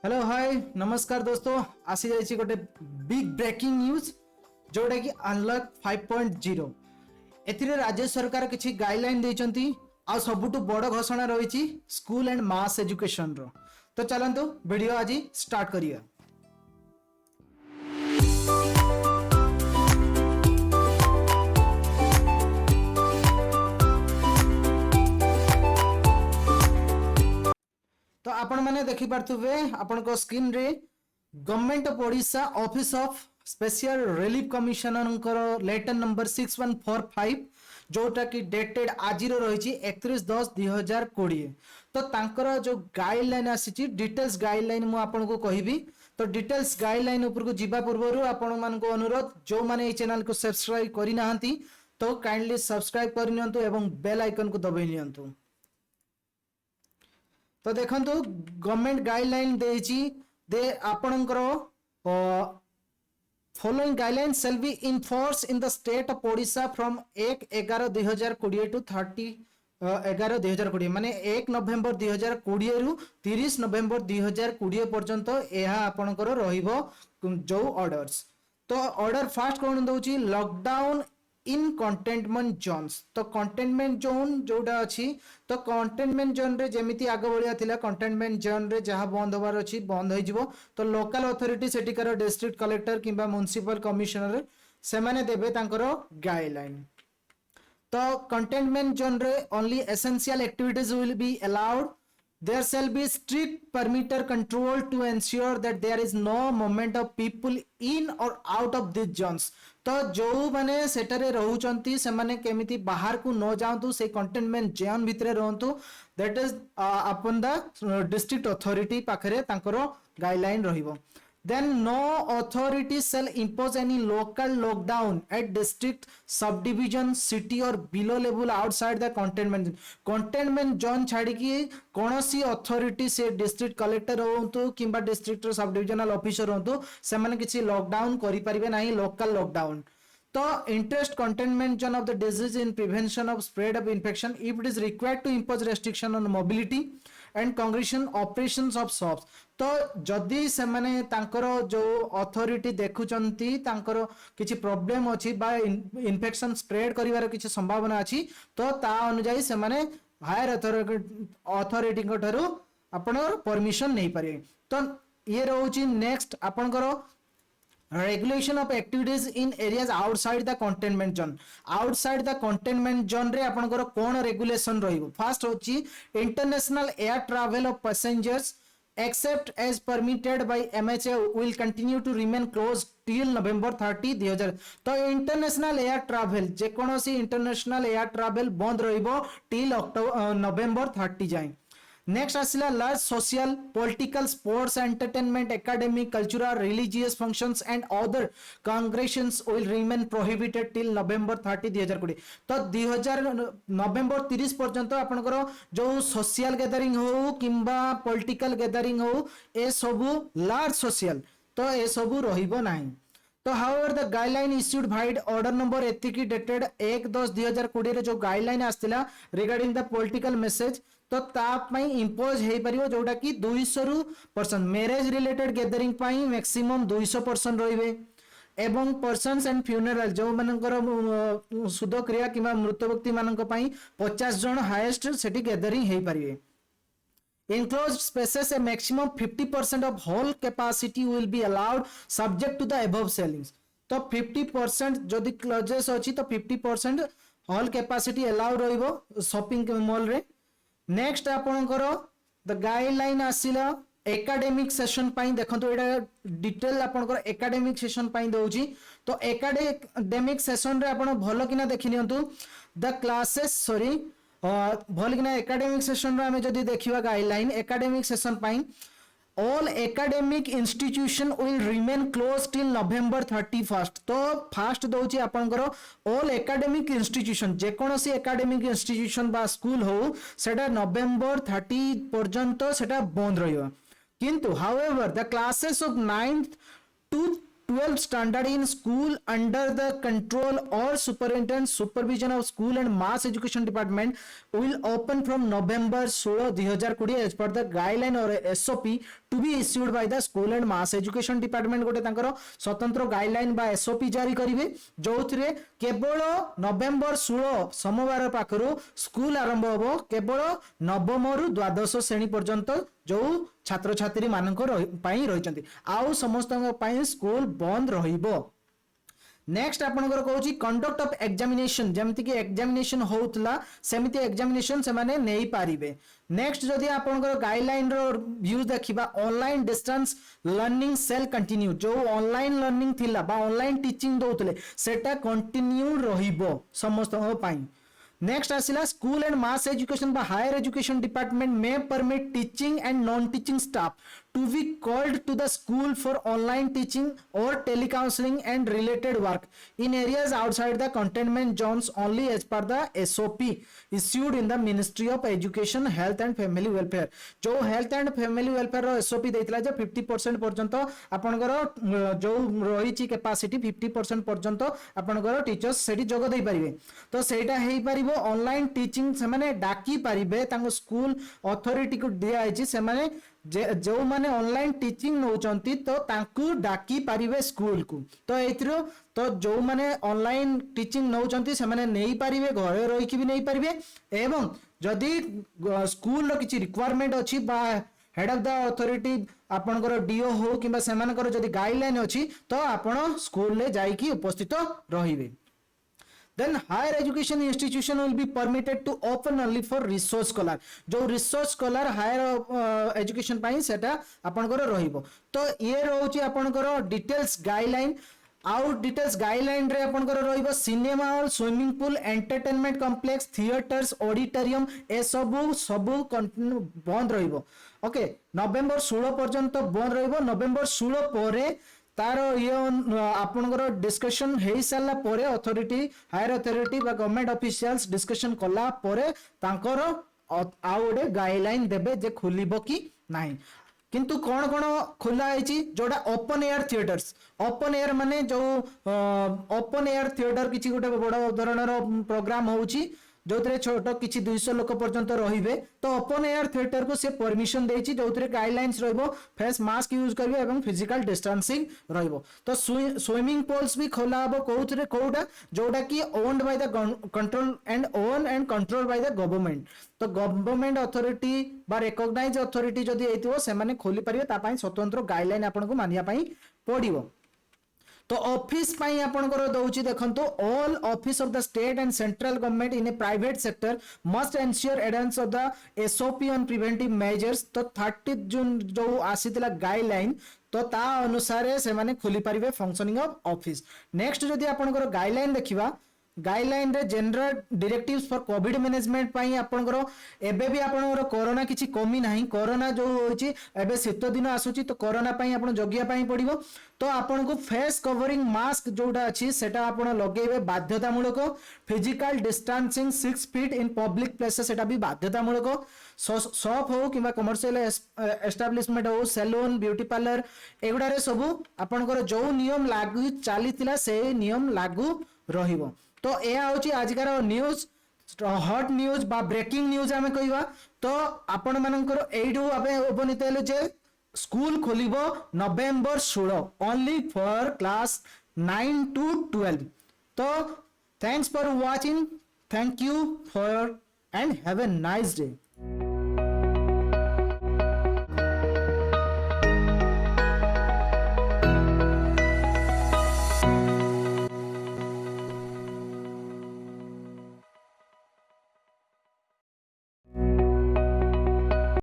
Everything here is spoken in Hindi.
हेलो हाय नमस्कार दोस्तों आसी जाइए गोटे बिग ब्रेकिंग न्यूज जोटा कि अनलॉक 5.0 एथिरे राज्य सरकार किछि गाइडलाइन देइचंती आ सबुटु बड़ घोषणा रही स्कूल एंड मास एजुकेशन रो। तो चलंतु वीडियो आज स्टार्ट करिया। तो आपण मैंने देखि पार्थुवे आपण को स्क्रीन रे government of Odisha office of special relief commissioner letter number 6145 जोटा कि डेटेड आज रही 31/10/2020। तो तांकर जो गाइडलाइन आसी डिटेल्स गाइडलाइन मु आपन को कहबी। तो डिटेल्स गाइडलाइन ऊपर को जीवा पूर्व आपण मान को अनुरोध जो माने ए चैनल को सब्सक्राइब करि नाहंती तो काइंडली सब्सक्राइब कर नियंतु एवं बेल आइकन को दबाई नियंतु। तो देखंतु गवर्नमेंट गाइडलाइन देछि दे आपणकर following guideline shall be in force in the state of Odisha from 1/11/2020 to 30/11/2020 माने 1 नवेम्बर 2020 रु 30 नवेम्बर 2020 पर्यंत एहा आपणकर रहिबो जो ऑर्डर्स। तो ऑर्डर फास्ट कोन दउची लॉकडाउन इन कंटेनमेंट जोन्स। तो कंटेनमेंट जोन जोटा अच्छी तो कंटेनमेंट जोन रे जेमिति आग बलिया थिला कंटेनमेंट जोन रे जहां बंद होबार अछि बंद हो जिवो। तो लोकल अथॉरिटी सेटिकार डिस्ट्रिक्ट कलेक्टर किंबा म्युनिसिपल कमिशनर से माने देबे तांकर गाइडलाइन। तो कंटेनमेंट जोन रे only essential activities will be allowed. There shall be strict perimeter control to ensure that there is no movement of people in or out of these zones। तो जो माने सेटरे रहउचंती से माने केमिति बाहर को न जांतु से कंटेनमेंट जोन भितरे रहंतु। That is upon the district authority पाखरे तांकर गाइडलाइन रहिबो। Then no authority shall impose any local lockdown at district, subdivision, city or below level outside the containment zone। containment zone छाड़ी की कौनसी authority से district collector होंतु किंबा district subdivisional officer होंतु से माने किसी lockdown करी परिबे नहीं local lockdown। तो interest containment zone of the disease in prevention of spread of infection if it is required to impose restriction on mobility and congregation operations of shops। तो जदि से माने तांकर जो अथॉरिटी देखुचंती तांकर किछि प्रॉब्लम अछि बा इन्फेक्शन स्प्रेड करिवार किछि संभावना अछि तो ता अनुसार से माने हायर अथॉरिटी को ठरू आपण परमिशन नै पारे। तो ये रहउची नेक्स्ट आपनकर regulation of activities in areas outside the containment zone। outside the containment zone रे आपनकर कोन रेगुलेशन रहिबो। फर्स्ट होची international air travel of passengers except as permitted by MHA will continue to remain closed till November 30, 2000। तो इंटरनेशनल एयर ट्रैवल जे कोनोसी इंटरनेशनल एयर ट्रैवल बंद रहिबो टिल नवंबर 30 जाए। नेक्स्ट आसिला large social political sports entertainment academic cultural religious functions and other congregations will remain prohibited till November 30, 2020। तो 2000 नवंबर 30 पर्यंत आपनकर जो सोशल गैदरिंग हो किंबा पॉलिटिकल गैदरिंग हो ए सबु लार्ज सोशल तो ए सबु रहिबो नाही। तो however the guideline issued by order number एतिकी डेटेड 1/10/2020 रे जो गाइडलाइन आस्तिला रिगार्डिंग द पॉलिटिकल मेसेज तो ताप में इंपोज हे परियो जोटा कि 200% मैरिज रिलेटेड गैदरिंग पाई मैक्सिमम 200% रहिबे एवं पर्सन्स एंड फ्यूनरल जो मानकर सुध क्रिया किबा मृत व्यक्ति मानक पाई 50 जन हाईएस्ट सेठी गैदरिंग हे परिबे। Enclosed spaces a maximum 50% of whole capacity will be allowed subject to the above ceilings। तो 50% जदि क्लोजेस अछि तो 50% हॉल कैपेसिटी अलाउ रहिबो शॉपिंग मॉल रे। नेक्स्ट आपनकर the guideline आसिला academic session pi देखंतो Etah detail आपनकर एकेडमिक सेशन पाई दउची। तो एकेडमिक सेशन रे आपण भलो किना देखि नियंतु द क्लासेस भल किना एकेडमिक सेशन रे हमें जदी देखिबा guideline academic session pi all academic institution will remain closed till November 31st। तो फास्ट दउची आपनकर all academic institution जे कोनोसी academic institution बा स्कूल हो सेटा नवंबर 30 पर्यंत सेटा बंद रहियो। किंतु however the classes of 9th to 12th standard in school under the control or supervision of school and mass education department will open from November 16 2020 as per the guideline or SOP to be issued by the school and mass education department गोटे तांकर स्वतंत्र गाइडलाइन बा SOP जारी करिवे जोथिरे केवल नवेम्बर 16 सोमवार पाखरु स्कूल आरंभ होबो केवल नवम रु द्वादश श्रेणी पर्यंत जो छात्र छात्री मानक रही आउ समस्त स्कूल बंद रहिबो। नेक्स्ट आपनकर कहूची कंडक्ट ऑफ एग्जामिनेशन जेमति कि एग्जामिनेशन होउतला सेमिति एग्जामिनेशन से माने नेई पारिबे। नेक्स्ट जदि आपनकर गाइडलाइन रो व्यूज देखिबा online distance learning cell continue जो ऑनलाइन लर्निंग थिला बा ऑनलाइन टीचिंग दोतले सेटा कंटिन्यू रहिबो समस्त पई। नेक्स्ट आसिला स्कूल एंड मास एजुकेशन बा higher education department may permit teaching and non teaching staff to be called to the school for online teaching or telecounseling and related work in areas outside the containment zones only as per the SOP issued in the Ministry of Education, Health and Family Welfare। जो Health and Family Welfare रो SOP देइतला जे 50% पर्यंत आपनकर जो रहिची कैपेसिटी 50% पर्यंत आपनकर टीचर्स सेठी जोग देई परिबे तो सेटा हेई परिबो ऑनलाइन टीचिंग से माने डाकी परिबे तांको स्कूल अथॉरिटी को दिया आइची से माने जो माने ऑनलाइन टीचिंग नौचंती तो तांकु डाकी पारिबे स्कूल को तो एथिरो तो जो माने ऑनलाइन टीचिंग नौचंती से माने नेई पारिबे घरे रही कि भी नेई पारिबे एवं जदि स्कूल रो किछि रिक्वायरमेंट अछि बा हेड ऑफ द अथॉरिटी आपनकर डीओ हो किबा सेमानकर जदि गाइडलाइन अछि तो आपण स्कूल ले जाई कि उपस्थित रहिबे। Then higher education institution will be permitted to open only for resource scholar जो resource scholar higher education पाई सेटा आपनकर रहिबो तो ये रहउची आपनकर details guideline out details guideline रे आपनकर रहिबो cinema hall swimming pool entertainment complex theatres auditorium ए सब बंद रहिबो। ओके नवेम्बर 16 पर्यंत बंद रहिबो नवेम्बर 16 परे तार ये आपनकर डिस्कशन हे साला परे अथॉरिटी हायर अथॉरिटी बा गवर्नमेंट ऑफिशियल्स डिस्कशन कला परे तांकर आउडे गाइडलाइन देबे जे खुलिबो कि नाही किंतु कोन कोन खुला आइची जोडा open air theatres open air माने जो ओपन एयर थिएटर किछि गोटे बड़ धरणर प्रोग्राम होउची जो छोट किसी 200 लोक पर्यंत रहिबे तो ओपन एयर थिएटर को से परमिशन देछि जो गाइडलाइंस रहइबो फेस मास्क यूज करबे एवं फिजिकल डिस्टेंसिंग रहइबो तो स्विमिंग पूल्स भी खोला हबो कोउथरे कोउडा जोडा की owned by the control and control by the government तो गवर्नमेंट अथॉरिटी बा रिकॉग्नाइज अथॉरिटी जदी एतिबो से माने खोली परिबे ता पई स्वतंत्र गाइडलाइन आपन को मानिया पई पड़िबो। तो ऑफिस पाई आपनकर दउची देखंतो all office of the state and central government in a private sector must ensure adherence of the SOP on preventive measures तो 30 जून जो आसीतला गाइडलाइन तो ता अनुसार से माने खुली परिबे फंक्शनिंग ऑफ ऑफिस। नेक्स्ट जदी आपनकर गाइडलाइन देखिबा गाइडलाइन रे general directives for COVID management पाई आपनकर एबे भी आपनकर कोरोना किछि कमी नाही कोरोना जो होची एबे शीत दिन आसुची तो कोरोना पाई आपन जगिया पाई पड़िबो तो आपन को फेस कवरिंग मास्क जोडा अछि सेटा आपन लगेबे बाध्यतामूलक physical distancing 6 feet in public places सेटा भी बाध्यतामूलक शॉप हो किबा कमर्शियल एस्टैब्लिशमेंट हो सैलून ब्यूटी पार्लर एगुडा रे सब आपनकर जो नियम लागू चालीतिला से नियम लागू रहिबो। तो यह हूँ आजकार न्यूज हॉट न्यूज बा ब्रेकिंग न्यूज आम कहवा तो आपण मानकर एडू उपनीत हेलु जे स्कूल खोलिबो November 16 only for class 9 to 12 तो thanks for watching thank you for and have a nice day.